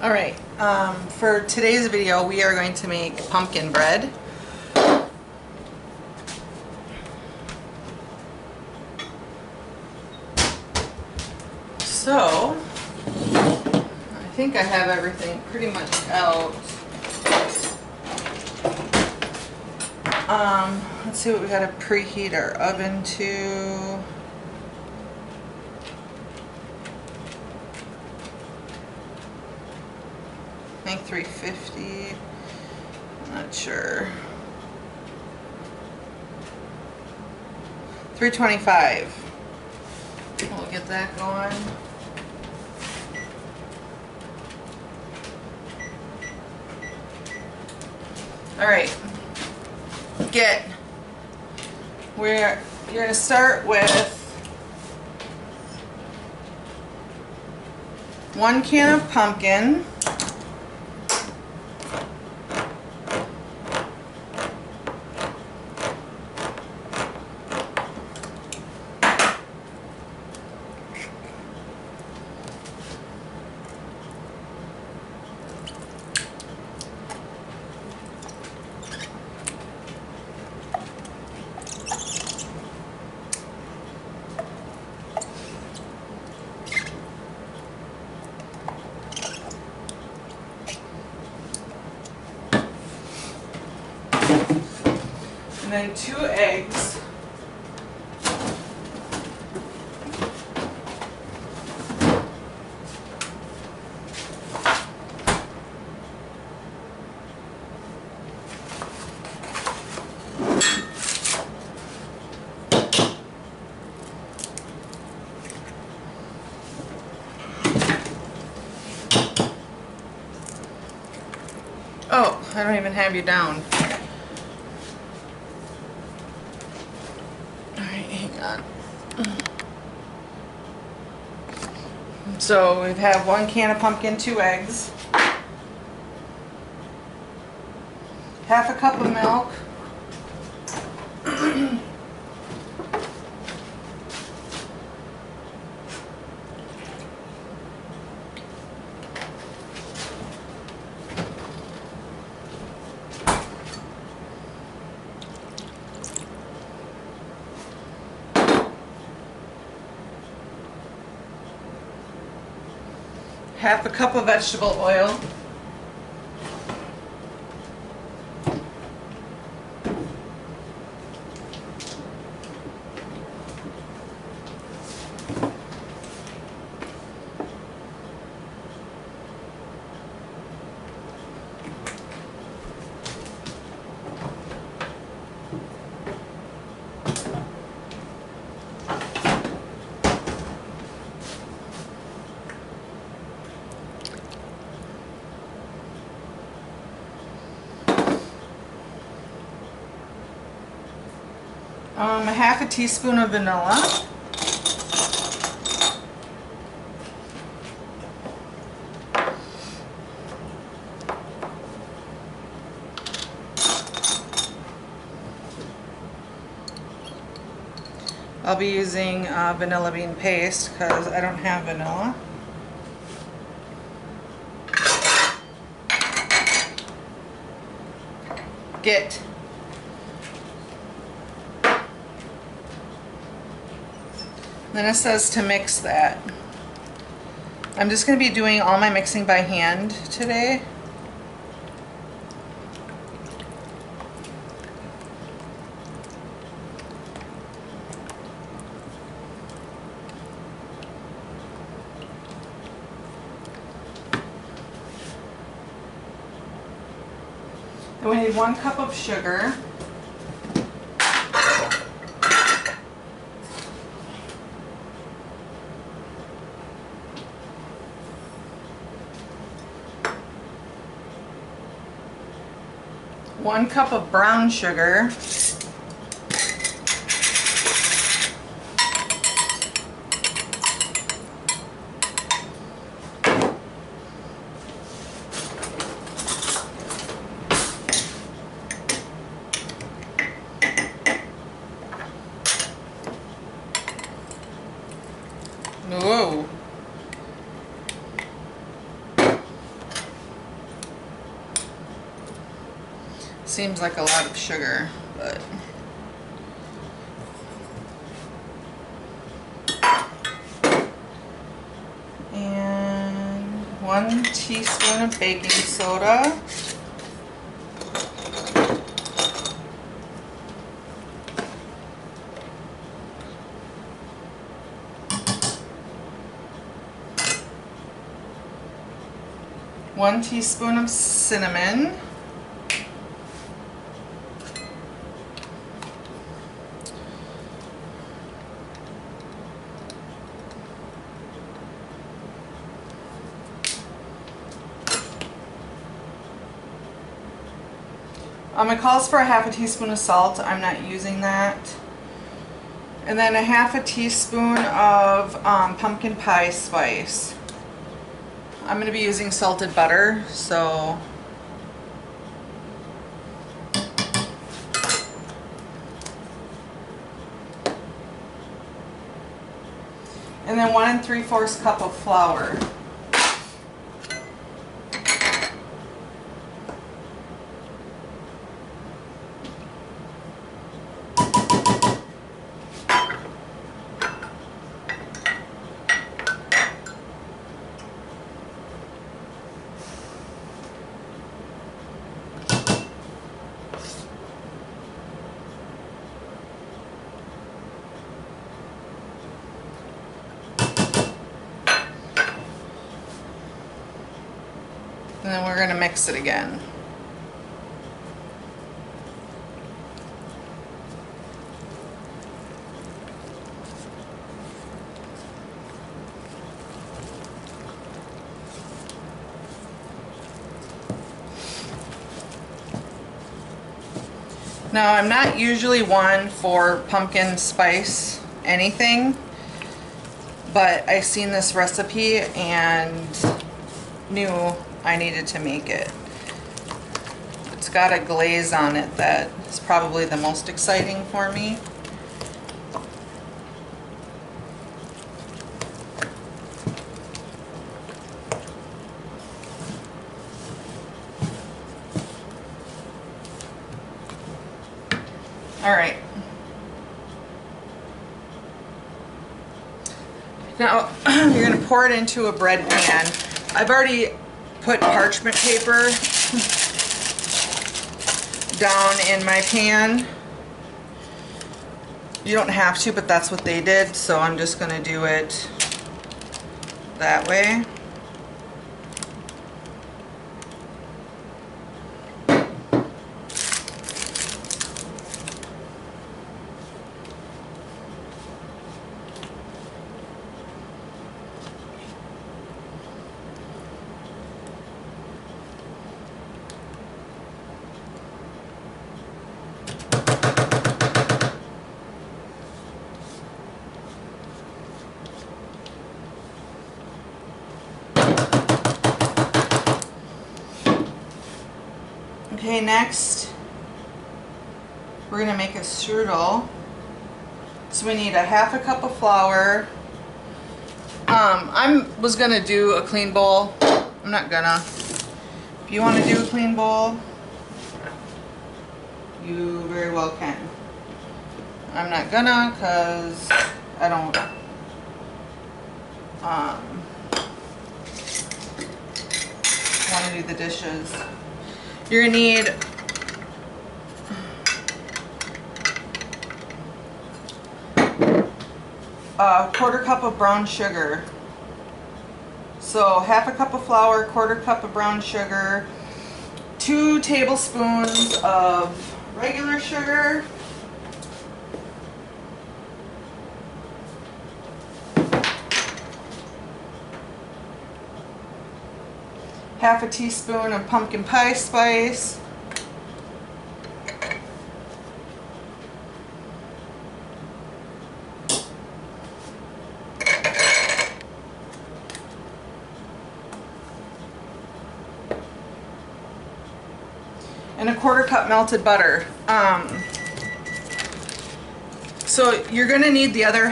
Alright, for today's video we are going to make pumpkin bread. So, I think I have everything pretty much out. Let's see what we got to preheat our oven to. I think 350. I'm not sure. 325. We'll get that going. Alright. You're going to start with 1 can of pumpkin. And then 2 eggs. Oh, I don't even have you down. So we have 1 can of pumpkin, 2 eggs, half a cup of milk, half a cup of vegetable oil, a half a teaspoon of vanilla, I'll be using vanilla bean paste because I don't have vanilla. Then it says to mix that. I'm just going to be doing all my mixing by hand today. And we need 1 cup of sugar. One cup of brown sugar. Whoa. Seems like a lot of sugar, but and 1 teaspoon of baking soda. One teaspoon of cinnamon. It calls for a half a teaspoon of salt. I'm not using that. And then a half a teaspoon of pumpkin pie spice. I'm going to be using salted butter, so and then 1 3/4 cup of flour. And then we're going to mix it again. Now, I'm not usually one for pumpkin spice anything, but I seen this recipe and knew I needed to make it. It's got a glaze on it that is probably the most exciting for me. All right. Now you're going to pour it into a bread pan. I've already put parchment paper down in my pan. You don't have to, but that's what they did, so I'm just going to do it that way. Okay, next we're going to make a strudel. So we need a half a cup of flour. I was going to do a clean bowl. I'm not gonna. If you want to do a clean bowl, you very well can. I'm not gonna because I don't want to do the dishes. You're going to need a 1/4 cup of brown sugar. So half a cup of flour, 1/4 cup of brown sugar, 2 tablespoons of regular sugar, half a teaspoon of pumpkin pie spice, and a 1/4 cup melted butter. So you're going to need the other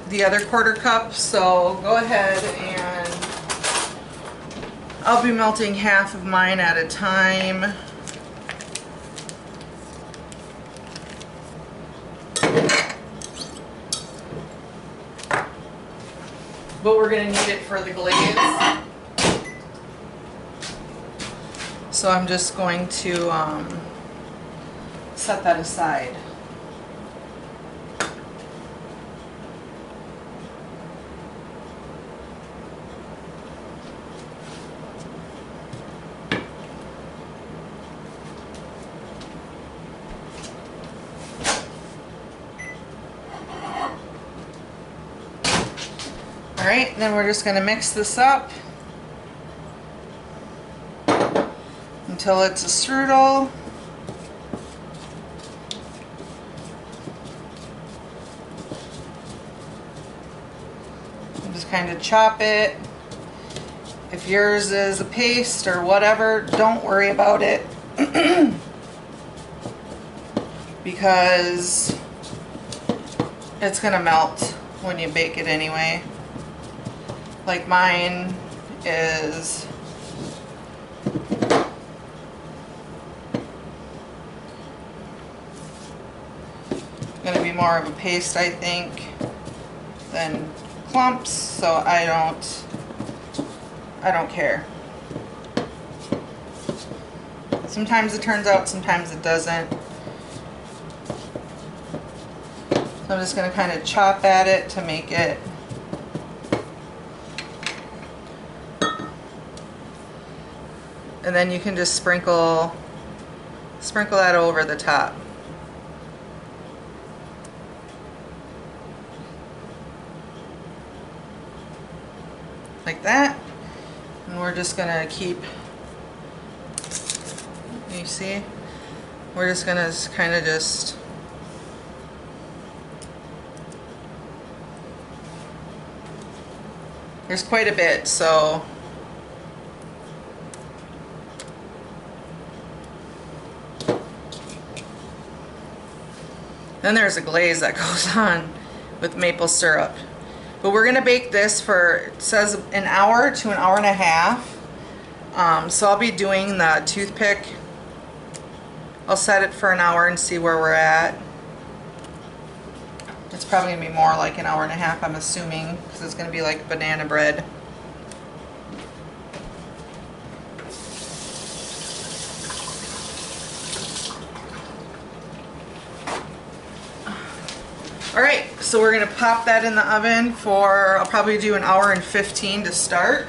the other 1/4 cup. So go ahead, and I'll be melting half of mine at a time. but we're gonna need it for the glaze. So I'm just going to set that aside. All right, then we're just gonna mix this up until it's a strudel. And just kind of chop it. If yours is a paste or whatever, don't worry about it because it's gonna melt when you bake it anyway. Like mine is gonna be more of a paste, I think, than clumps, so I don't care. Sometimes it turns out, sometimes it doesn't. So I'm just gonna kind of chop at it to make it and then you can just sprinkle that over the top. Like that. And we're just gonna keep, you see? We're just gonna kind of just there's quite a bit, so then there's a glaze that goes on with maple syrup. But we're gonna bake this for, it says an hour to an hour and a half. So I'll be doing the toothpick. I'll set it for an hour and see where we're at. It's probably gonna be more like an hour and a half, I'm assuming, because it's gonna be like banana bread. Alright, so we're going to pop that in the oven for, I'll probably do an hour and 15 to start.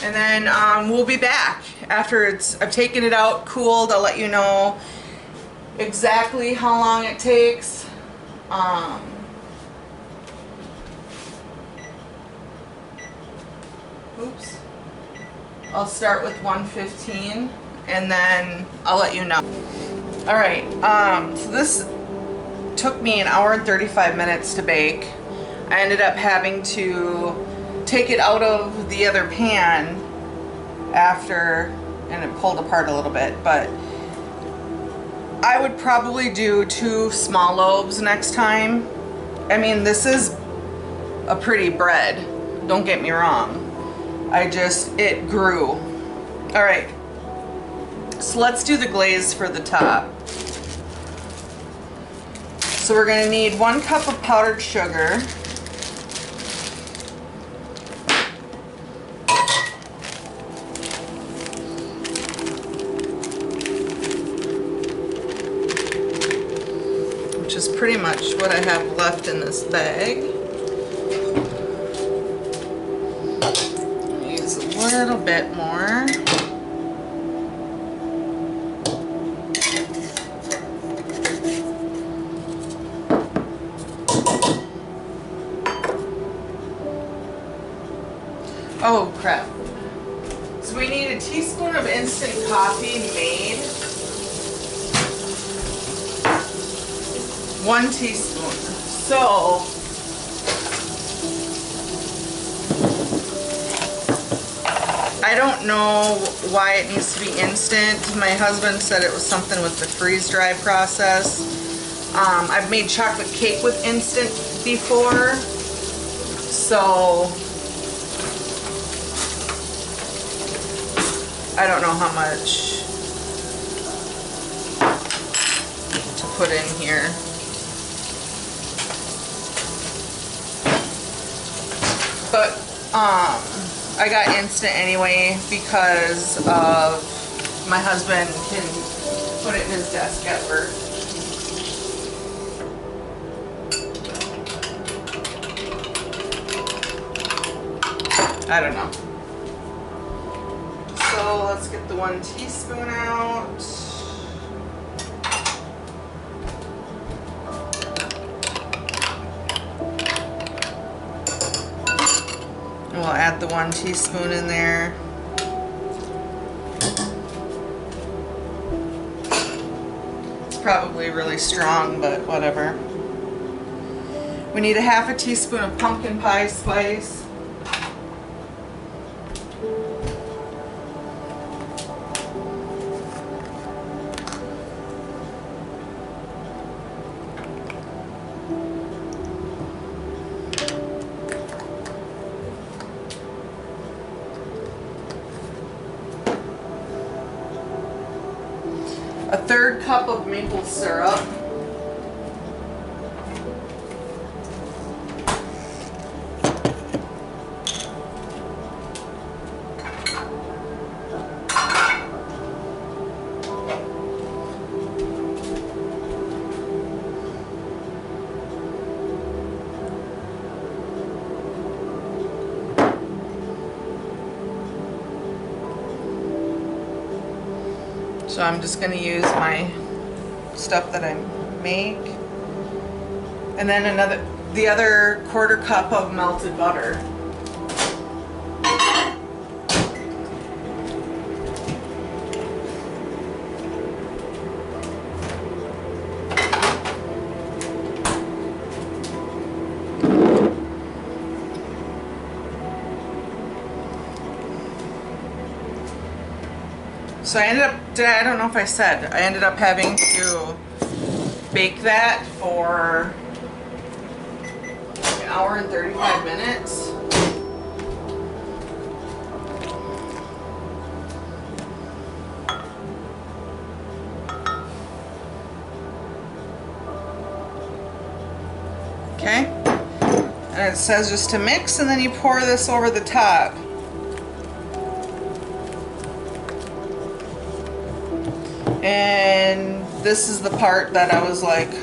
And then we'll be back after I've taken it out, cooled. I'll let you know exactly how long it takes. Oops. I'll start with 115 and then I'll let you know. Alright, so this took me an hour and 35 minutes to bake. I ended up having to take it out of the other pan after, and it pulled apart a little bit, but I would probably do 2 small loaves next time. I mean, this is a pretty bread, don't get me wrong. It grew. All right, so let's do the glaze for the top. So we're gonna need 1 cup of powdered sugar. Which is pretty much what I have left in this bag. A little bit more. Oh crap. So we need a teaspoon of instant coffee made. 1 teaspoon. So I don't know why it needs to be instant. My husband said it was something with the freeze-dry process. I've made chocolate cake with instant before, so I don't know how much to put in here. But I got instant anyway because of my husband can put it in his desk at work. I don't know. So let's get the 1 teaspoon out. And we'll add the 1 teaspoon in there. It's probably really strong, but whatever. We need a 1/2 teaspoon of pumpkin pie spice. A 1/3 cup of maple syrup. So I'm just going to use my stuff that I make. And then the other 1/4 cup of melted butter. So I ended up, I don't know if I said, I ended up having to bake that for like 1 hour and 35 minutes. Okay, and it says just to mix, and then you pour this over the top. And this is the part that I was like,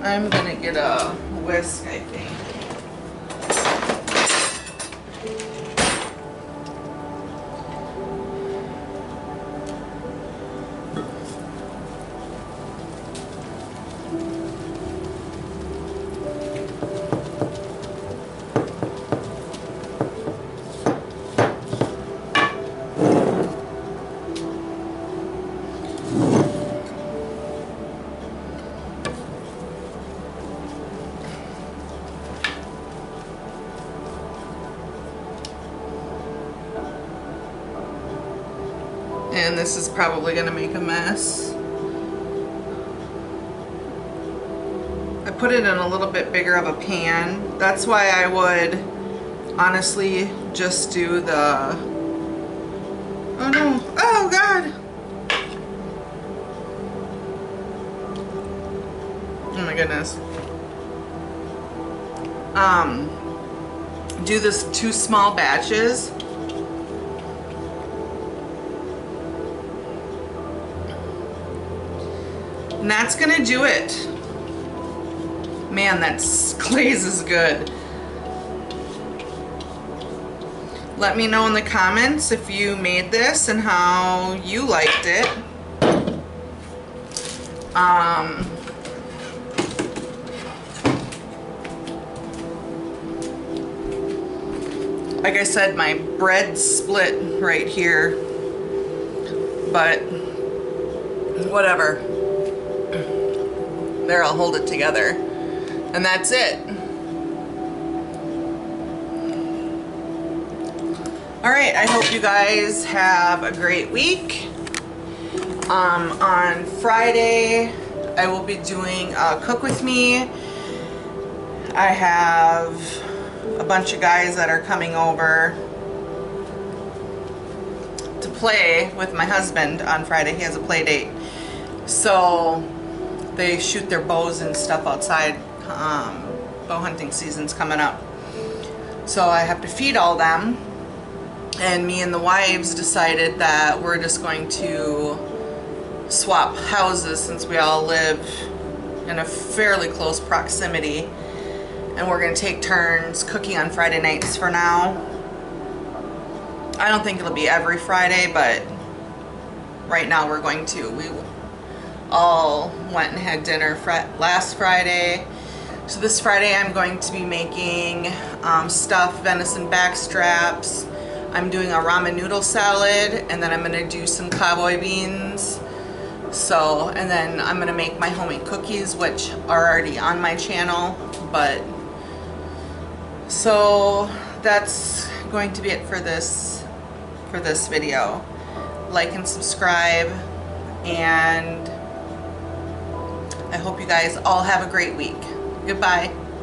I'm gonna get a whisk, I think. And this is probably gonna make a mess. I put it in a little bit bigger of a pan. That's why I would honestly just do the, oh no, oh God. Oh my goodness. Do this 2 small batches. And that's gonna do it. Man, that glaze is good. Let me know in the comments if you made this and how you liked it. Like I said, my bread split right here, but whatever. There, I'll hold it together. And that's it. Alright, I hope you guys have a great week. On Friday, I will be doing Cook With Me. I have a bunch of guys that are coming over. play with my husband on Friday. He has a play date. So they shoot their bows and stuff outside. Bow hunting season's coming up. So I have to feed all them. And me and the wives decided that we're just going to swap houses since we all live in a fairly close proximity. And we're going to take turns cooking on Friday nights for now. I don't think it'll be every Friday, but right now we're going to. We all went and had dinner last Friday. So this Friday I'm going to be making stuffed venison backstraps. I'm doing a ramen noodle salad, and then I'm going to do some cowboy beans. So, and then I'm going to make my homemade cookies, which are already on my channel. But so that's going to be it for this video. Like and subscribe, and I hope you guys all have a great week. Goodbye.